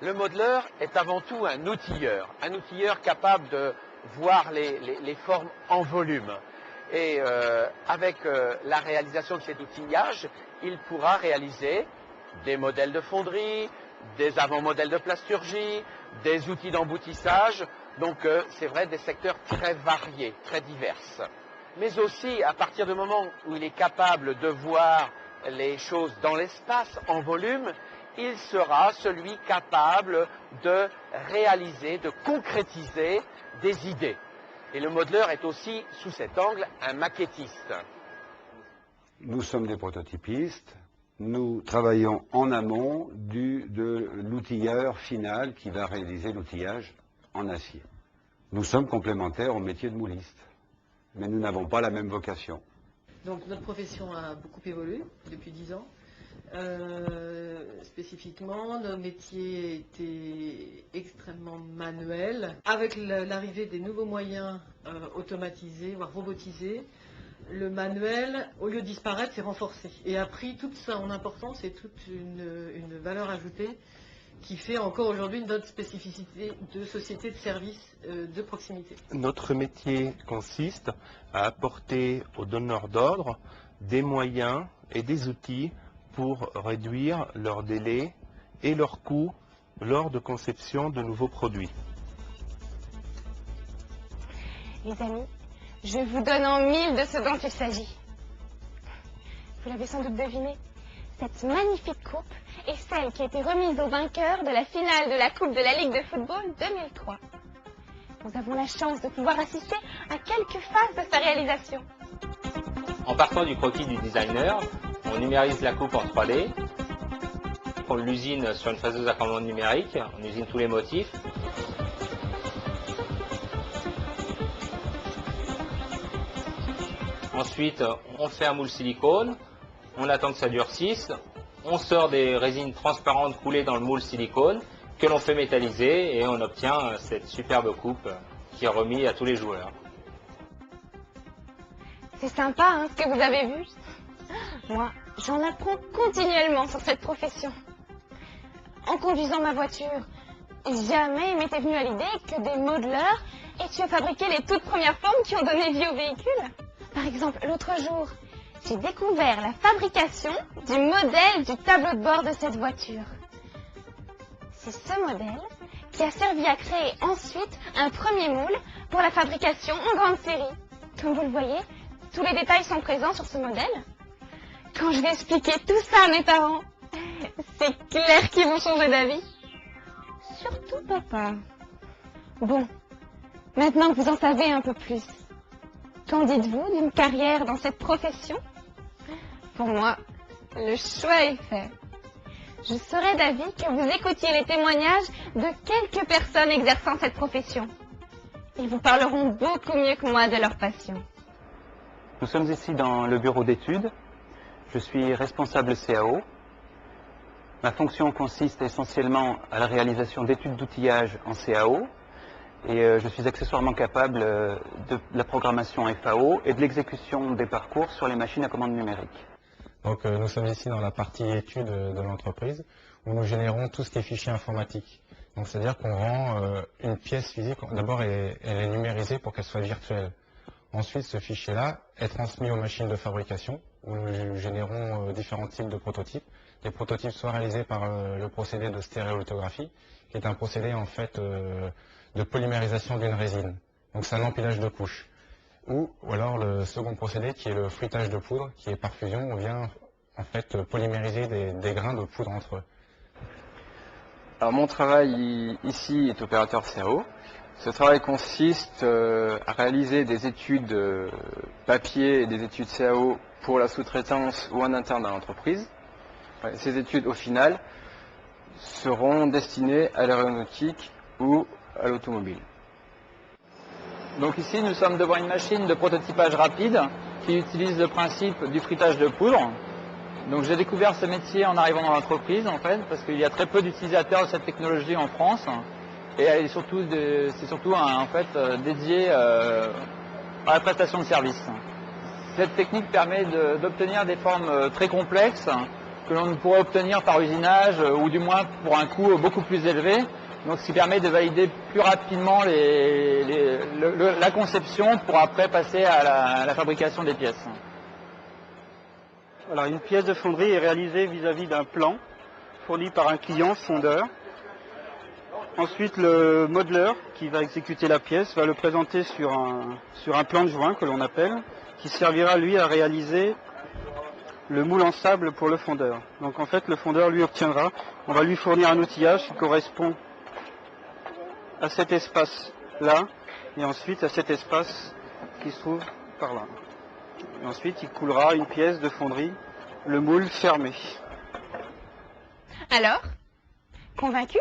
Le modeleur est avant tout un outilleur capable de voir les formes en volume. Et avec la réalisation de cet outillage, il pourra réaliser des modèles de fonderie, des avant-modèles de plasturgie, des outils d'emboutissage, donc c'est vrai des secteurs très variés, très divers. Mais aussi à partir du moment où il est capable de voir les choses dans l'espace, en volume, il sera celui capable de réaliser, de concrétiser des idées. Et le modeleur est aussi, sous cet angle, un maquettiste. Nous sommes des prototypistes, nous travaillons en amont de l'outilleur final qui va réaliser l'outillage en acier. Nous sommes complémentaires au métier de mouliste, mais nous n'avons pas la même vocation. Donc notre profession a beaucoup évolué depuis 10 ans. Spécifiquement, nos métiers étaient extrêmement manuels. Avec l'arrivée des nouveaux moyens automatisés, voire robotisés, le manuel, au lieu de disparaître, s'est renforcé et a pris toute son importance et toute une valeur ajoutée qui fait encore aujourd'hui notre spécificité de société de services de proximité. Notre métier consiste à apporter aux donneurs d'ordre des moyens et des outils pour réduire leurs délais et leurs coûts lors de conception de nouveaux produits. Les amis, je vous donne en mille de ce dont il s'agit. Vous l'avez sans doute deviné, cette magnifique coupe est celle qui a été remise au vainqueur de la finale de la Coupe de la Ligue de football 2003. Nous avons la chance de pouvoir assister à quelques phases de sa réalisation. En partant du croquis du designer, on numérise la coupe en 3D, on l'usine sur une phaseuse à commande numérique, on usine tous les motifs. Ensuite, on fait un moule silicone, on attend que ça durcisse, on sort des résines transparentes coulées dans le moule silicone que l'on fait métalliser et on obtient cette superbe coupe qui est remise à tous les joueurs. C'est sympa hein, ce que vous avez vu. Moi, j'en apprends continuellement sur cette profession. En conduisant ma voiture, jamais il m'était venu à l'idée que des modeleurs aient su fabriquer les toutes premières formes qui ont donné vie au véhicule. Par exemple, l'autre jour, j'ai découvert la fabrication du modèle du tableau de bord de cette voiture. C'est ce modèle qui a servi à créer ensuite un premier moule pour la fabrication en grande série. Comme vous le voyez, tous les détails sont présents sur ce modèle. Quand je vais expliquer tout ça à mes parents, c'est clair qu'ils vont changer d'avis. Surtout papa. Bon, maintenant que vous en savez un peu plus, qu'en dites-vous d'une carrière dans cette profession? Pour moi, le choix est fait. Je serais d'avis que vous écoutiez les témoignages de quelques personnes exerçant cette profession. Ils vous parleront beaucoup mieux que moi de leur passion. Nous sommes ici dans le bureau d'études. Je suis responsable CAO. Ma fonction consiste essentiellement à la réalisation d'études d'outillage en CAO et je suis accessoirement capable de la programmation FAO et de l'exécution des parcours sur les machines à commande numérique. Donc nous sommes ici dans la partie études de l'entreprise où nous générons tout ce qui est fichier informatique. Donc c'est-à-dire qu'on rend une pièce physique, d'abord elle est numérisée pour qu'elle soit virtuelle. Ensuite ce fichier-là est transmis aux machines de fabrication où nous générons différents types de prototypes. Les prototypes soient réalisés par le procédé de stéréolithographie qui est un procédé en fait de polymérisation d'une résine. Donc c'est un empilage de couches. Ou alors le second procédé qui est le fruitage de poudre, qui est par fusion, on vient en fait polymériser des grains de poudre entre eux. Alors mon travail ici est opérateur CAO. Ce travail consiste à réaliser des études papier et des études CAO pour la sous-traitance ou en interne dans l'entreprise. Ces études au final seront destinées à l'aéronautique ou à l'automobile. Donc ici, nous sommes devant une machine de prototypage rapide qui utilise le principe du fruitage de poudre. Donc j'ai découvert ce métier en arrivant dans l'entreprise en fait, parce qu'il y a très peu d'utilisateurs de cette technologie en France et c'est surtout en fait dédié à la prestation de services. Cette technique permet d'obtenir des formes très complexes que l'on ne pourrait obtenir par usinage ou du moins pour un coût beaucoup plus élevé. Donc ce qui permet de valider plus rapidement la conception pour après passer à la fabrication des pièces. Alors une pièce de fonderie est réalisée vis-à-vis d'un plan fourni par un client fondeur. Ensuite, le modeleur qui va exécuter la pièce va le présenter sur un plan de joint que l'on appelle, qui servira lui à réaliser le moule en sable pour le fondeur. Donc en fait, le fondeur lui obtiendra, on va lui fournir un outillage qui correspond à cet espace-là et ensuite à cet espace qui se trouve par là. Et ensuite, il coulera une pièce de fonderie, le moule fermé. Alors, convaincu?